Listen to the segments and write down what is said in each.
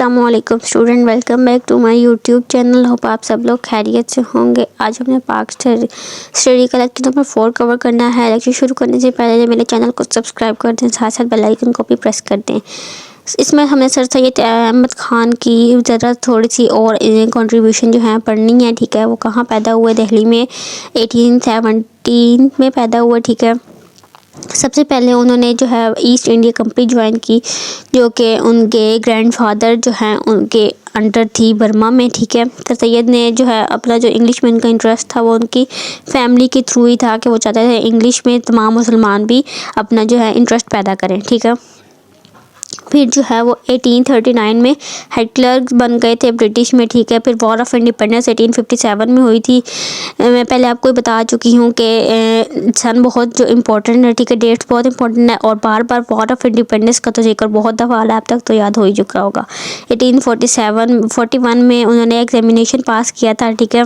अस्सलामुअलैकुम student, welcome back to my YouTube channel. Hope आप सब लोग खैरियत से होंगे। आज हमने पाक स्टडी का लेक्चर नंबर 4 कवर करना है। लेक्चर शुरू करने से पहले मेरे चैनल को सब्सक्राइब कर दें, साथ साथ बेल आइकन को भी प्रेस कर दें। इसमें हमने सर सैयद अहमद ख़ान की ज़रा थोड़ी सी और कंट्रीब्यूशन जो है पढ़नी है। ठीक है, वो कहाँ पैदा हुए? दिल्ली में 1817 में पैदा हुए। ठीक है, सबसे पहले उन्होंने जो है ईस्ट इंडिया कंपनी ज्वाइन की, जो कि उनके ग्रैंडफादर जो हैं उनके अंडर थी बर्मा में। ठीक है, सर सैयद ने जो है अपना जो इंग्लिश में उनका इंटरेस्ट था वो उनकी फैमिली के थ्रू ही था कि वो चाहते थे इंग्लिश में तमाम मुसलमान भी अपना जो है इंटरेस्ट पैदा करें। ठीक है, फिर जो है वो 1839 में हेड क्लर्क बन गए थे ब्रिटिश में। ठीक है, फिर वॉर ऑफ इंडिपेंडेंस 1857 में हुई थी। मैं पहले आपको बता चुकी हूँ कि सन बहुत जो इम्पोर्टेंट है। ठीक है, डेट्स बहुत इंपॉर्टेंट है और बार बार वॉर ऑफ इंडिपेंडेंस का तो जिक्र बहुत दफ़ा आया, अब तक तो याद हो ही चुका होगा। 1841 में उन्होंने एग्जामिनेशन पास किया था। ठीक है,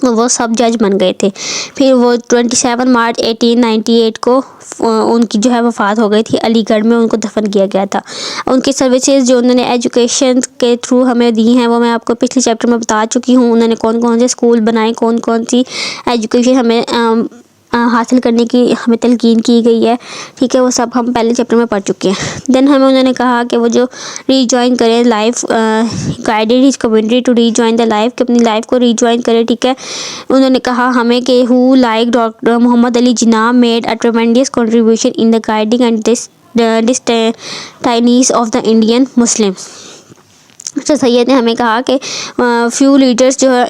वो सब जज बन गए थे। फिर वो 27 मार्च 1898 को उनकी जो है वफ़ात हो गई थी। अलीगढ़ में उनको दफन किया गया था। उनकी सर्विसेज जो उन्होंने एजुकेशन के थ्रू हमें दी हैं वो मैं आपको पिछले चैप्टर में बता चुकी हूँ। उन्होंने कौन कौन से स्कूल बनाए, कौन कौन सी एजुकेशन हमें हासिल करने की हमें तलकीन की गई है। ठीक है, वो सब हम पहले चैप्टर में पढ़ चुके हैं। देन हमें उन्होंने कहा कि वो जो रीजॉइन करें life, guided his community to rejoin the life, कि अपनी लाइफ को रीजॉइन करें। ठीक है, उन्होंने कहा हमें कि who like doctor Mohammad Ali Jinnah made a tremendous contribution in the guiding and destinies of the Indian Muslims. Sir Syed ने हमें कहा कि फ्यू लीडर्स जो है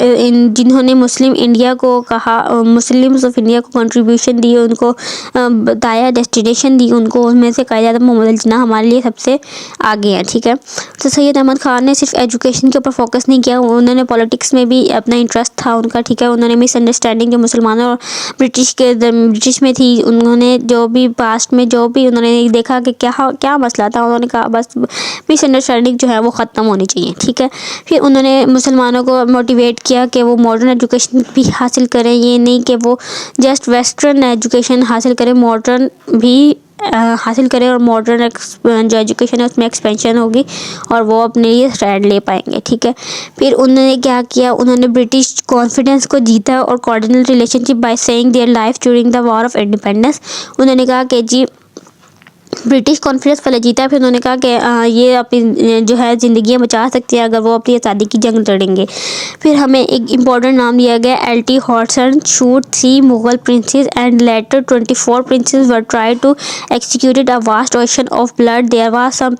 जिन्होंने मुस्लिम इंडिया को कहा, मुस्लिम्स ऑफ इंडिया को कंट्रीब्यूशन दी, उनको बताया, डेस्टिनेशन दी उनको, उनमें से कहा जाता है मोहम्मद अली जिन्ना हमारे लिए सबसे आगे हैं। ठीक है, तो सैयद अहमद ख़ान ने सिर्फ एजुकेशन के ऊपर फोकस नहीं किया, उन्होंने पॉलिटिक्स में भी अपना इंटरेस्ट था उनका। ठीक है, उन्होंने मिसअंडरस्टैंडिंग जो मुसलमानों और ब्रिटिश में थी, उन्होंने जो भी पास्ट में जो भी उन्होंने देखा कि क्या मसला था, उन्होंने कहा बस मिसअंडरस्टैंडिंग जो है वो ख़त्म होनी चाहिए। ठीक है, फिर उन्होंने मुसलमानों को मोटिवेट किया कि वो मॉडर्न एजुकेशन भी हासिल करें, ये नहीं कि वो जस्ट वेस्टर्न एजुकेशन हासिल करें, मॉडर्न भी हासिल करें और मॉडर्न जो एजुकेशन है उसमें एक्सपेंशन होगी और वो अपने लिए स्टैंड ले पाएंगे। ठीक है, फिर उन्होंने क्या किया, उन्होंने ब्रिटिश कॉन्फिडेंस को जीता और cordial relationship by saying their life during the war of independence. उन्होंने कहा कि जी ब्रिटिश कॉन्फ्रेंस पहले जीता, फिर उन्होंने कहा कि ये अपनी जो है ज़िंदगियाँ बचा सकते हैं अगर वो अपनी आज़ादी की जंग लड़ेंगे। फिर हमें एक इम्पॉर्टेंट नाम दिया गया एल्टी Hodson shoot 3 Mughal princes and later 24 princes were tried to executed a vast ocean of blood. There was some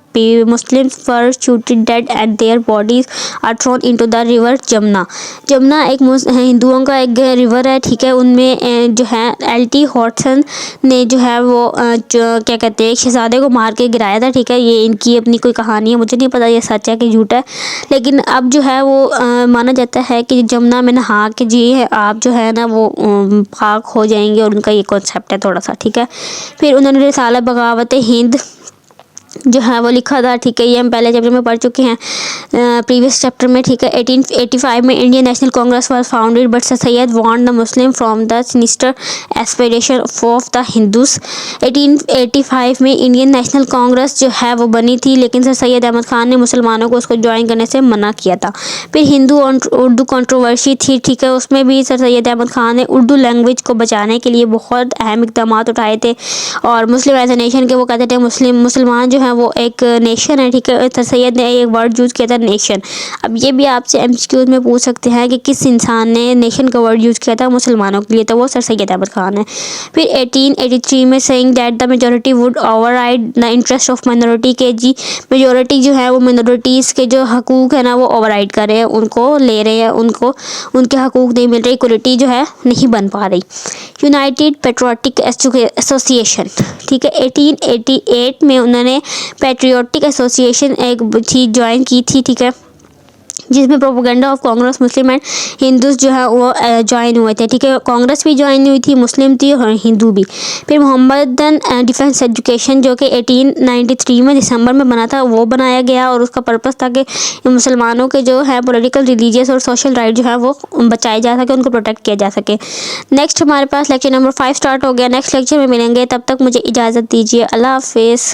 Muslims were shooted dead and their bodies are thrown into the river Jamuna. Jamuna एक हिंदुओं का एक river है। ठीक है, उनमें जो है एल्टी हॉटसन ने जो है वो क्या कहते हैं शहजादे को मार के गिराया था। ठीक है, ये इनकी अपनी कोई कहानी है, मुझे नहीं पता ये सच है कि झूठ है, लेकिन अब जो है वो माना जाता है कि जमुना में नहा के जी आप जो है ना वो पाक हो जाएंगे और उनका ये कॉन्सेप्ट है थोड़ा सा। ठीक है, फिर उन्होंने रिसाला बगावत हिंद जो है वो लिखा था। ठीक है, ये हम पहले चैप्टर में पढ़ चुके हैं प्रीवियस चैप्टर में। ठीक है, 1885 में Indian National Congress was founded but Sir Syed warn the Muslim from the sinister aspiration of the Hindus. 1885 में इंडियन नेशनल कांग्रेस जो है वो बनी थी, लेकिन सर सैयद अहमद ख़ान ने मुसलमानों को उसको ज्वाइन करने से मना किया था। फिर हिंदू और उर्दू कंट्रोवर्सी थी। ठीक है, उसमें भी सर सैयद अहमद ख़ान ने उर्दू लैंग्वेज को बचाने के लिए बहुत अहम इक़दाम उठाए थे और मुस्लिम एज ए नेशन के वो कहते थे मुसलमान जो है वो एक नेशन है। ठीक है, सर सैयद ने एक वर्ड यूज़ किया था नेशन। अब ये भी आपसे एमसीक्यूज में पूछ सकते हैं कि किस इंसान ने नेशन का वर्ड यूज़ किया था मुसलमानों के लिए, तो वो सर सैयद अहमद ख़ान है। फिर 1883 में saying that the majority would override the interest of minority, के जी मेजॉरिटी जो है वो माइनॉरिटीज़ के जो हकूक़ है ना वो ओवरराइड कर रहे हैं, उनको ले रहे हैं, उनको उनके हकूक़ नहीं मिल रहे, इक्वलिटी जो है नहीं बन पा रही। United patriotic association. ठीक है, 1888 में उन्होंने पेट्रियोटिक एसोसिएशन एक थी ज्वाइन की थी। ठीक है, जिसमें propaganda of Congress Muslim and Hindus जो है वो ज्वाइन हुए थे। ठीक है, कांग्रेस भी ज्वाइन हुई थी, मुस्लिम थी और हिंदू भी। फिर मोहम्मदन डिफेंस एजुकेशन जो कि 1893 में दिसंबर में बना था वो बनाया गया और उसका पर्पस था कि मुसलमानों के जो है पॉलिटिकल, रिलीजियस और सोशल राइट जो है वो बचाए जा सके, उनको प्रोटेक्ट किया जा सके। नेक्स्ट हमारे पास लेक्चर नंबर 5 स्टार्ट हो गया। नेक्स्ट लेक्चर में मिलेंगे, तब तक मुझे इजाज़त दीजिए। अल्लाह हाफिज़।